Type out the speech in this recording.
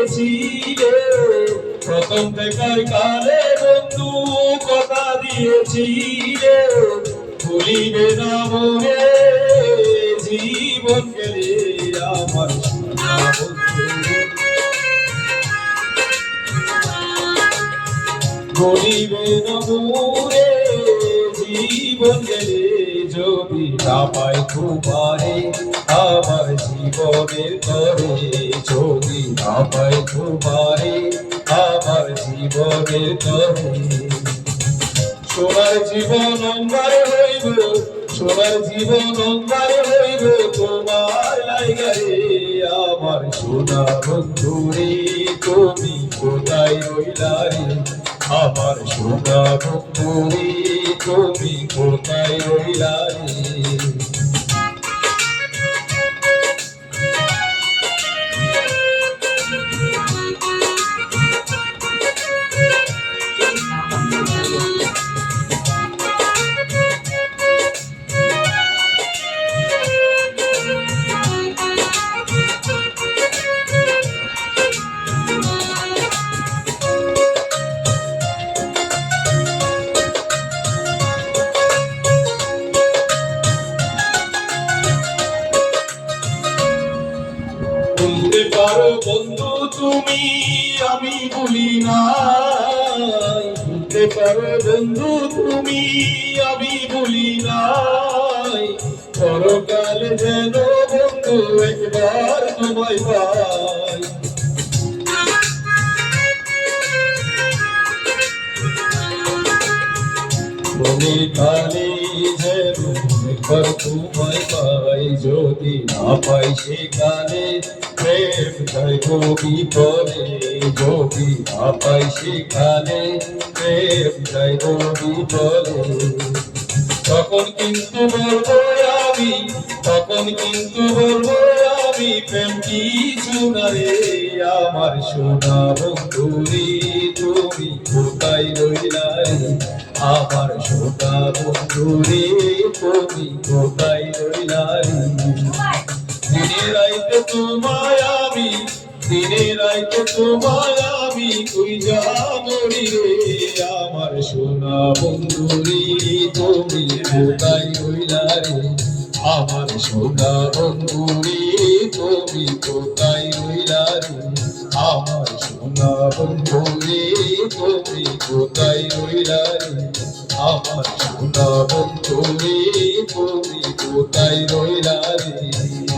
দিয়েছিলে প্রথম দেখার কালে বন্ধু কথা দিয়েছিলে ভুলিবে না মনে জীবন গেলে আমার সোনা বন্ধু ভুলিবে না মনে জীবন গেলে যদি না পাই তোমারে আমার জীবনের তরে যদি না পাই তোমারে আমার জীবনের তরে সোনার জীবন অঙ্গারে হইব সোনার জীবন অঙ্গারে হইব তোমার লাইগারে আমার সোনা বন্ধু রে তুমি কোথায় রইলা রে আমার সোনা বন্ধু রে তুমি কোথায় রইলা রে ভুলতে পারো বন্ধু তুমি আমি ভুলি নাই ভুলতে পারো বন্ধু তুমি আমি ভুলি নাই পরকাল যেন বন্ধু একবার তোমায় পাই মনে কালে যেন একবার তোমায় পাই যদি না পাই সেখানে প্রেম যায় কবি পরে যদি না পাই সেখানে প্রেম যায় কবি পরে তখন কিন্তু বলবো আমি তখন কিন্তু বলবো আমি প্রেম কিছু না রে আমার সোনা বন্ধু রে তুমি কোথায় রইলা রে আমার সোনা বন্ধু রে তুমি কোথায় রইলা রে দিনে রাইতে তোমায় আমি দিনে রাইতে তোমায় আমি খুঁজা মরি রে আমার সোনা বন্ধু রে তুমি কোথায় রইলা রে আমার সোনা বন্ধু রে তুমি কোথায় রইলা রে আমার সোনা বন্ধু রে তুমি কোথায় রইলা রে আমার সোনা বন্ধু রে তুমি কোথায় রইলা রে